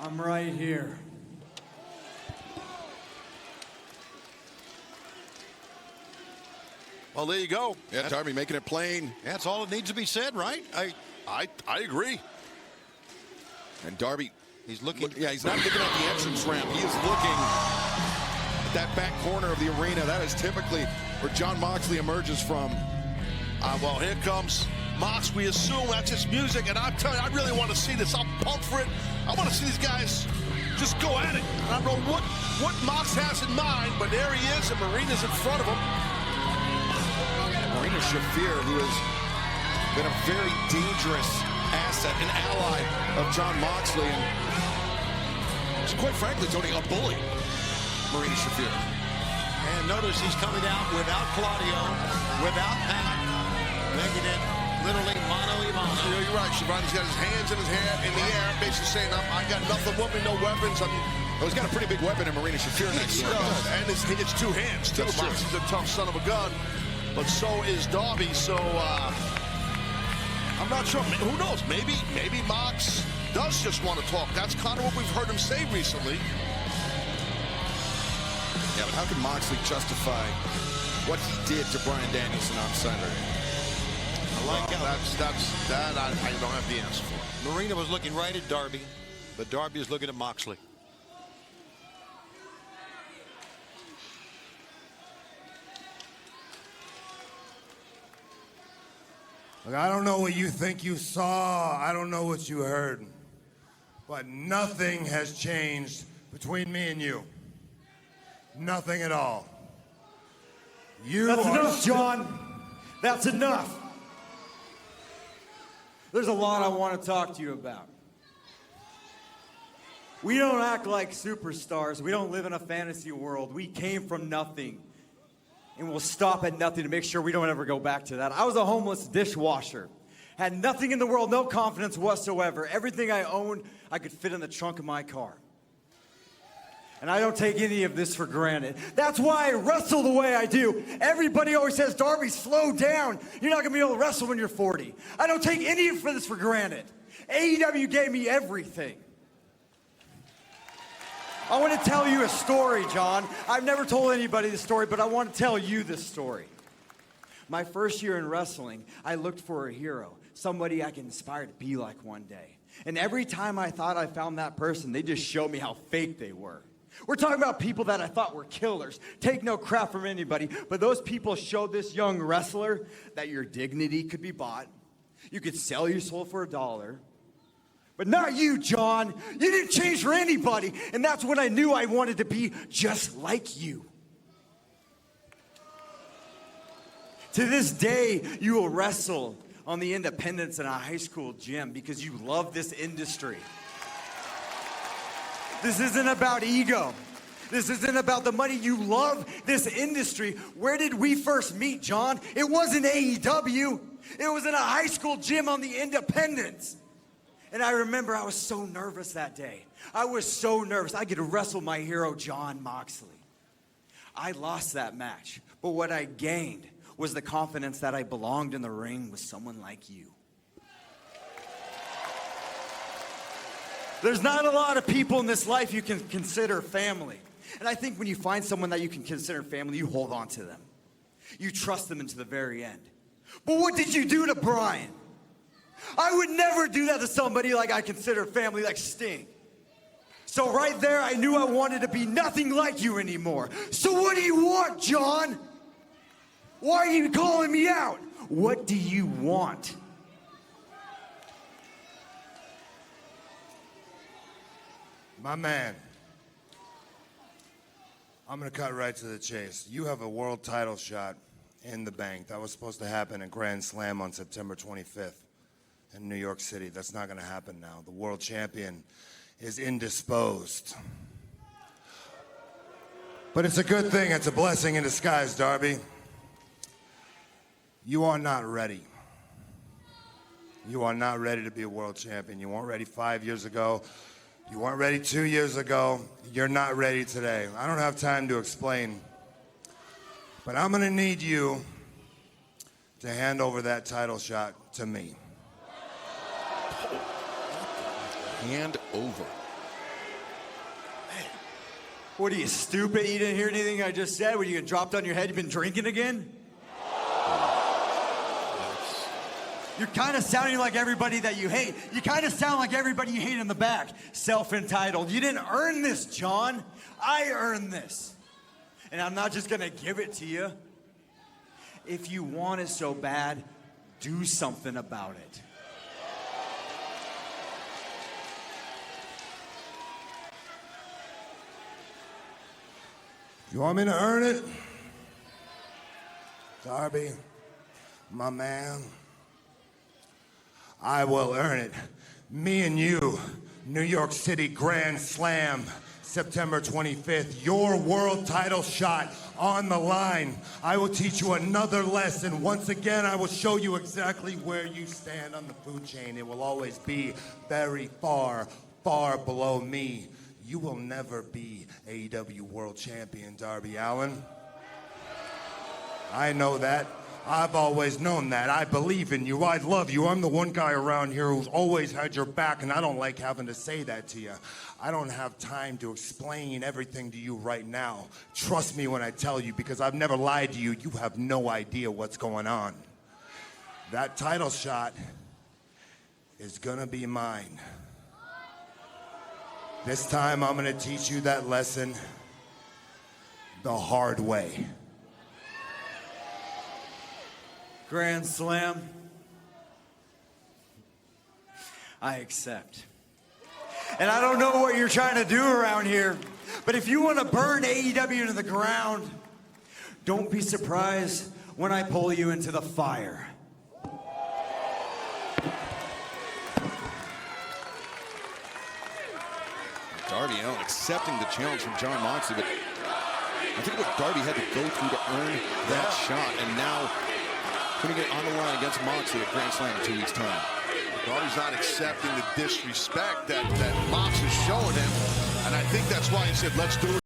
I'm right here. Well, there you go. Yeah, Darby making it plain. That's all that needs to be said, right? I agree. And Darby, he's looking. Yeah, he's not looking at the entrance ramp. He is looking at that back corner of the arena. That is typically where Jon Moxley emerges from. Well, here comes Mox. We assume that's his music, and I'm telling you, I really want to see this. I'm pumped for it. I want to see these guys just go at it. I don't know what Mox has in mind, but there he is, and Marina's in front of him. Marina Shafir, who has been a very dangerous asset, an ally of Jon Moxley, and quite frankly, Tony, a bully. Marina Shafir. And notice he's coming out without Claudio, without Pat, making it literally mano a mano. You're right, Shivani's got his hands in his hair in the air, basically saying, I got nothing with me, no weapons. He's got a pretty big weapon in Marina Shafir next to him. And it's two hands, too. Mox is a tough son of a gun, but so is Darby. So I'm not sure. Who knows? Maybe Mox does just want to talk. That's kind of what we've heard him say recently. Yeah, but how can Moxley justify what he did to Bryan Danielson on Saturday? I don't have the answer for. Marina was looking right at Darby, but Darby is looking at Moxley. Look, I don't know what you think you saw. I don't know what you heard. But nothing has changed between me and you. Nothing at all. That's enough, John. That's enough. There's a lot I want to talk to you about. We don't act like superstars. We don't live in a fantasy world. We came from nothing. And we'll stop at nothing to make sure we don't ever go back to that. I was a homeless dishwasher. Had nothing in the world, no confidence whatsoever. Everything I owned, I could fit in the trunk of my car. And I don't take any of this for granted. That's why I wrestle the way I do. Everybody always says, Darby, slow down. You're not going to be able to wrestle when you're 40. I don't take any of this for granted. AEW gave me everything. I want to tell you a story, John. I've never told anybody this story, but I want to tell you this story. My first year in wrestling, I looked for a hero, somebody I can inspire to be like one day. And every time I thought I found that person, they just showed me how fake they were. We're talking about people that I thought were killers. Take no crap from anybody, but those people showed this young wrestler that your dignity could be bought. You could sell your soul for $1. But not you, John. You didn't change for anybody, and that's when I knew I wanted to be just like you. To this day, you will wrestle on the independents in a high school gym because you love this industry. This isn't about ego. This isn't about the money. You love this industry. Where did we first meet, John? It wasn't AEW. It was in a high school gym on the independents. And I remember I was so nervous that day. I was so nervous. I could wrestle my hero, Jon Moxley. I lost that match. But what I gained was the confidence that I belonged in the ring with someone like you. There's not a lot of people in this life you can consider family. And I think when you find someone that you can consider family, you hold on to them. You trust them into the very end. But what did you do to Bryan? I would never do that to somebody like I consider family, like Sting. So right there, I knew I wanted to be nothing like you anymore. So what do you want, John? Why are you calling me out? What do you want? My man, I'm going to cut right to the chase. You have a world title shot in the bank. That was supposed to happen at Grand Slam on September 25th in New York City. That's not going to happen now. The world champion is indisposed. But it's a good thing. It's a blessing in disguise, Darby. You are not ready. You are not ready to be a world champion. You weren't ready 5 years ago. You weren't ready 2 years ago. You're not ready today. I don't have time to explain, but I'm going to need you to hand over that title shot to me. Hand over. What are you, stupid? You didn't hear anything I just said? What, you dropped on your head? You been drinking again? You're kind of sounding like everybody that you hate. You kind of sound like everybody you hate in the back. Self-entitled. You didn't earn this, John. I earned this. And I'm not just gonna give it to you. If you want it so bad, do something about it. You want me to earn it? Darby, my man, I will earn it. Me and you, New York City Grand Slam, September 25th, your world title shot on the line. I will teach you another lesson. Once again, I will show you exactly where you stand on the food chain. It will always be very far, far below me. You will never be AEW World Champion, Darby Allin. I know that. I've always known that. I believe in you. I love you. I'm the one guy around here who's always had your back, and I don't like having to say that to you. I don't have time to explain everything to you right now. Trust me when I tell you, because I've never lied to you. You have no idea what's going on. That title shot is gonna be mine. This time I'm gonna teach you that lesson the hard way. Grand Slam. I accept. And I don't know what you're trying to do around here, but if you want to burn AEW to the ground, don't be surprised when I pull you into the fire. Darby Allin accepting the challenge from Jon Moxley, but I think what Darby had to go through to earn that shot, and now putting it on the line against Moxley at Grand Slam in 2 weeks' time. Darby's not accepting the disrespect that Mox is showing him, and I think that's why he said, let's do it.